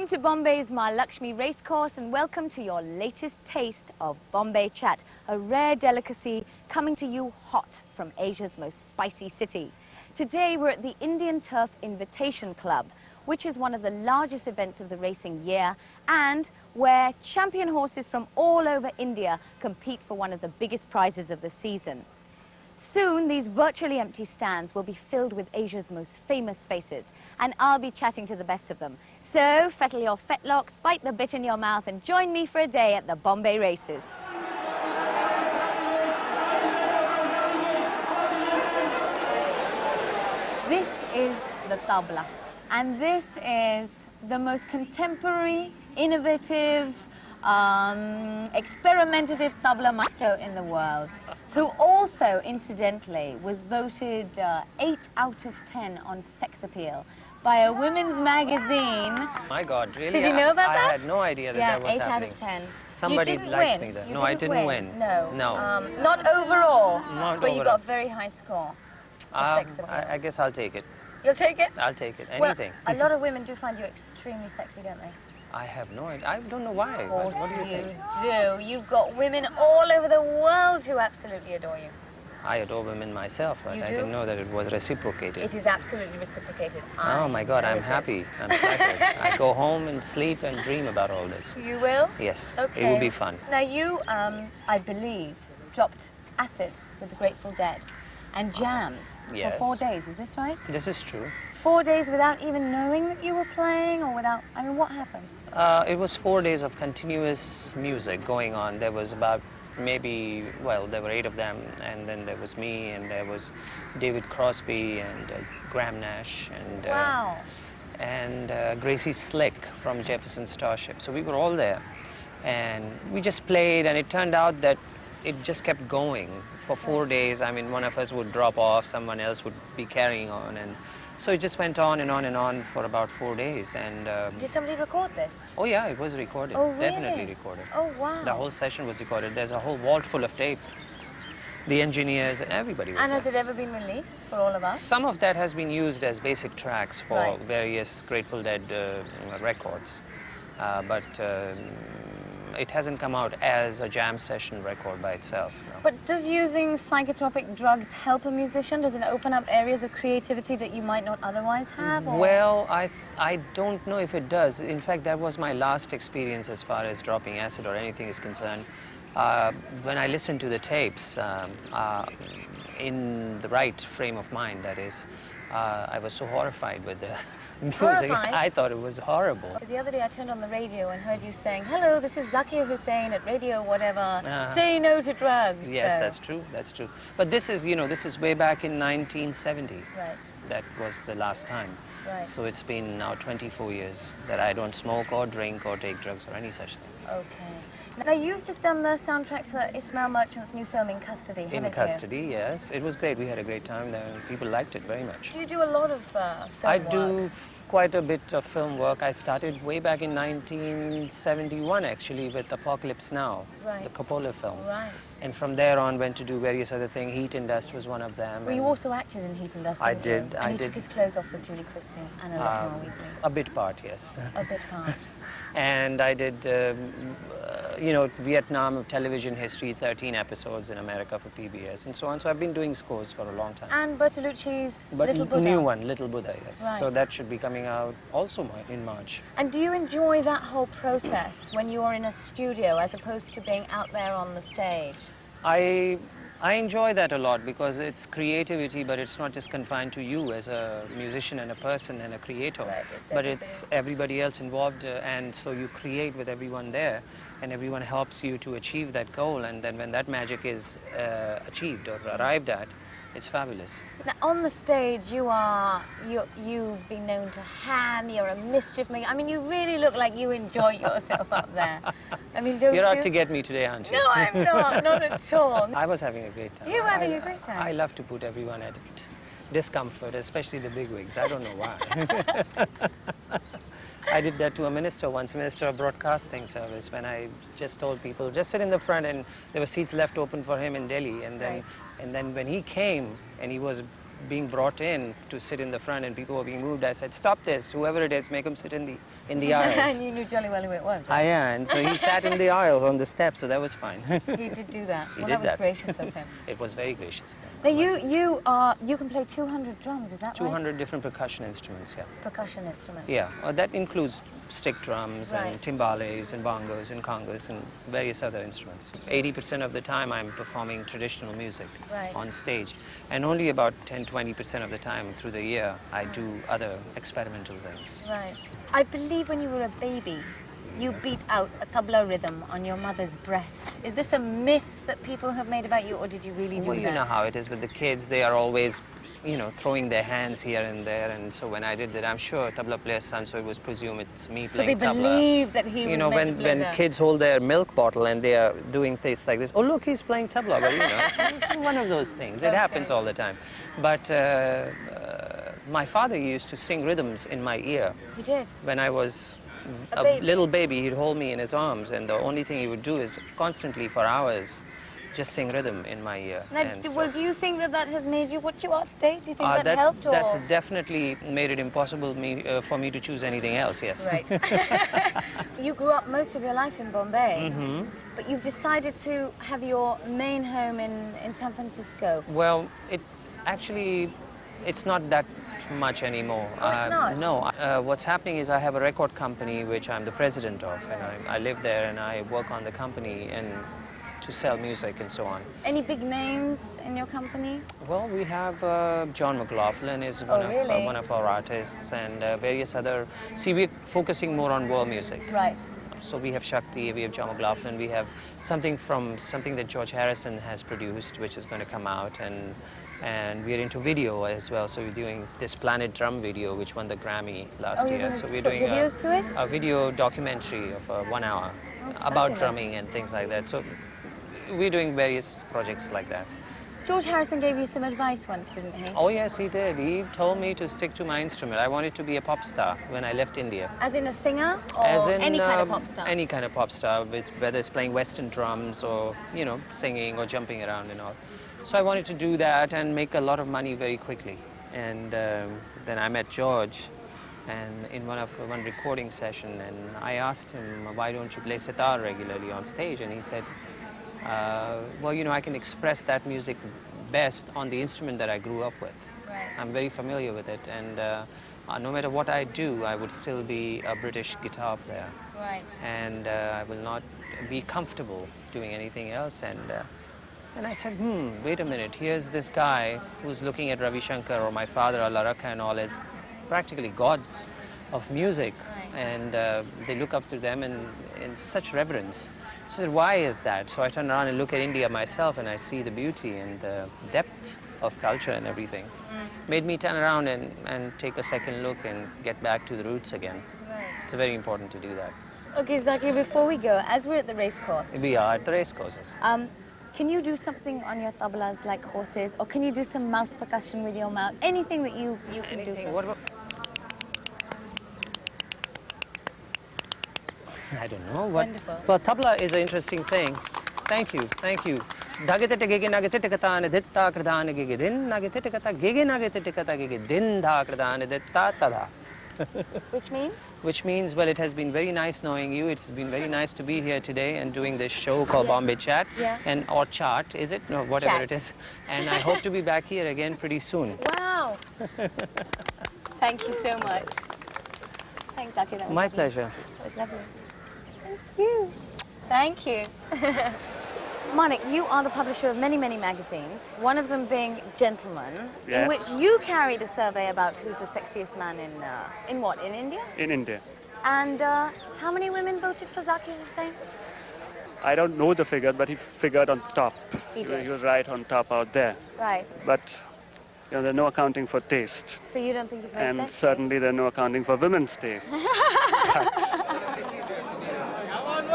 to Bombay's Mahalakshmi Racecourse and welcome to your latest taste of Bombay Chat, a rare delicacy coming to you hot from Asia's most spicy city. Today we're at the Indian Turf Invitation Club, which is one of the largest events of the racing year and where champion horses from all over India compete for one of the biggest prizes of the season. Soon, these virtually empty stands will be filled with Asia's most famous faces, and I'll be chatting to the best of them. So, fettle your fetlocks, bite the bit in your mouth, and join me for a day at the Bombay races. This is the tabla, and this is the most contemporary, innovative, experimentative tabla maestro in the world, who also, incidentally, was voted 8 out of 10 on sex appeal by a women's magazine. My God, really? Did you know about that? I had no idea that was happening. 8 out of 10. Somebody liked me there. No, I didn't win. No. No. Not overall. Not but overall. you got a very high score for sex appeal. I guess I'll take it. You'll take it? I'll take it. Anything. Well, a lot of women do find you extremely sexy, don't they? I have no idea. I don't know why. Of course what do you think? do. You've got women all over the world who absolutely adore you. I adore women myself, but You I do? didn't know that it was reciprocated. It is absolutely reciprocated. Oh my God, I'm happy. I'm flattered. I go home and sleep and dream about all this. You will? Yes. Okay. It will be fun. Now you, I believe, dropped acid with the Grateful Dead and jammed Yes. for 4 days. Is this right? This is true. 4 days without even knowing that you were playing, or without? I mean, what happened? It was 4 days of continuous music going on. There was about maybe, well, there were 8 of them, and then there was me, and there was David Crosby, and Graham Nash, and Wow. Gracie Slick from Jefferson Starship. So we were all there, and we just played, and it turned out that it just kept going for 4 days. I mean, one of us would drop off, someone else would be carrying on, and so it just went on and on and on for about 4 days. And Did somebody record this? oh yeah, it was recorded. Oh, really? Definitely recorded. Oh, wow. The whole session was recorded. There's a whole vault full of tape. The engineers and everybody was And there. has it ever been released for all of us? Some of that has been used as basic tracks for Right. various Grateful Dead records, but it hasn't come out as a jam session record by itself. No. But does using psychotropic drugs help a musician? Does it open up areas of creativity that you might not otherwise have? Or? Well, I don't know if it does. In fact, that was my last experience as far as dropping acid or anything is concerned. When I listened to the tapes, in the right frame of mind, that is, I was so horrified with the music. Horrified? I thought it was horrible. Because the other day I turned on the radio and heard you saying, "Hello, this is Zakir Hussain at radio whatever, say no to drugs." Yes, So- that's true, that's true. But this is, you know, this is way back in 1970. Right, That was the last time. right. So it's been now 24 years that I don't smoke or drink or take drugs or any such thing. Okay. Now you've just done the soundtrack for Ismail Merchant's new film In Custody, haven't In you? custody, yes. It was great. We had a great time there. People liked it very much. Do you do a lot of film I work? do quite a bit of film work. I started way back in 1971, actually, with Apocalypse Now, Right. the Coppola film. Right. And from there on, went to do various other things. Heat and Dust was one of them. Well, you and also acted in Heat and Dust, I didn't you? did, And I you did. took his clothes off with Julie Christie and a little more weekly. a bit part, yes. A bit part. And I did, you know, Vietnam television history, 13 episodes in America for PBS and so on. So I've been doing scores for a long time. And Bertolucci's But Little Buddha. new one, Little Buddha, yes. Right. So that should be coming out also in March. And do you enjoy that whole process when you are in a studio as opposed to being out there on the stage? I enjoy that a lot because it's creativity, but it's not just confined to you as a musician and a person and a creator, Right, it's but it's everybody else involved, and so you create with everyone there, and everyone helps you to achieve that goal, and then when that magic is achieved or arrived at, it's fabulous. Now, on the stage, you've been known to ham, you're a mischief maker. I mean, you really look like you enjoy yourself up there. I mean, don't you? You're out to get me today, aren't you? No, I'm not at all. I was having a great time. You were having a great time. I love to put everyone at discomfort, especially the bigwigs. I don't know why. I did that to a minister once, Minister of Broadcasting Service, when I just told people, just sit in the front, and there were seats left open for him in Delhi. And then, Right. and then when he came, and he was being brought in to sit in the front and people were being moved. I said, stop this, whoever it is, make them sit in the aisles. And you knew jolly well who it was. I am, and so he sat in the aisles on the steps, so that was fine. He did do that. He Well, did that was that. gracious of him. It was very gracious of him. Now you can play 200 drums, is that 200 different percussion instruments, yeah. right? Percussion instruments. Yeah, that includes stick drums Right. and timbales and bongos and congas and various other instruments. 80% of the time I'm performing traditional music Right. on stage, and only about 10-20% of the time through the year I do other experimental things. Right. I believe when you were a baby, you beat out a tabla rhythm on your mother's breast. Is this a myth that people have made about you, or did you really do Well, that? you know how it is with the kids. They are always, throwing their hands here and there, and so when I did that, I'm sure tabla player's son, so it was presumed it's me So they playing tabla. believe that he was meant to play when that. kids hold their milk bottle and they are doing things like this, oh look, he's playing tabla, but it's one of those things. It happens all the time. But my father used to sing rhythms in my ear. He did. When I was A a baby. little baby, he'd hold me in his arms, and the only thing he would do is constantly for hours just sing rhythm in my ear. Now, And so- well, do you think that has made you what you are today? Do you think that helped? Or? That's definitely made it impossible for me to choose anything else, yes. Right. You grew up most of your life in Bombay, Mm-hmm. but you've decided to have your main home in San Francisco. Well, it's not that much anymore. Oh, it's not? No. What's happening is I have a record company which I'm the president of, and I live there and I work on the company and to sell music and so on. Any big names in your company? Well, we have John McLaughlin is really? one of our artists, and various other. See, we're focusing more on world music. Right. So we have Shakti, we have John McLaughlin, we have something that George Harrison has produced, which is going to come out, and we're into video as well. So we're doing this Planet Drum video, which won the Grammy last you're year. going So to we're put doing videos to it? a video documentary of 1 hour about fabulous. drumming and things like that. So we're doing various projects like that. George Harrison gave you some advice once, didn't he? Oh yes, he did. He told me to stick to my instrument. I wanted to be a pop star when I left India. As in a singer or As in any kind of pop star? Any kind of pop star, whether it's playing Western drums or singing or jumping around and all. So I wanted to do that and make a lot of money very quickly. And then I met George, and in one recording session, and I asked him, why don't you play sitar regularly on stage? And he said, well, I can express that music best on the instrument that I grew up with. Right. I'm very familiar with it, and no matter what I do, I would still be a British guitar player. Right. And I will not be comfortable doing anything else. And I said, wait a minute, here's this guy who's looking at Ravi Shankar or my father, Allah Rakha, and all as practically gods of music. Right. And they look up to them in such reverence. So I said, why is that? So I turn around and look at India myself, and I see the beauty and the depth of culture and everything. Made me turn around and take a second look and get back to the roots again. Right. It's very important to do that. Okay, Zakir, before we go, as we're at the race course, We are at the race courses. can you do something on your tablas like horses, or can you do some mouth percussion with your mouth? Anything that you can do. What about? I don't know. Wonderful. Well, tabla is an interesting thing. Thank you, thank you. Which means? Which means, well, it has been very nice knowing you. It's been very nice to be here today and doing this show called Bombay Chat. Yeah. Or Chart, is it? No, whatever Chat. it is. And I hope to be back here again pretty soon. Wow. Thank you so much. Thanks, Zakir. That was My lovely. pleasure. It was lovely. Thank you. Thank you. Manik, you are the publisher of many, many magazines, one of them being Gentleman, in Yes. which you carried a survey about who's the sexiest man in what, in India? In India. And how many women voted for Zakir Hussain? I don't know the figure, but he figured on top. He did. He was right on top out there. Right. But there's no accounting for taste. So you don't think he's very And sexy? certainly there's no accounting for women's taste.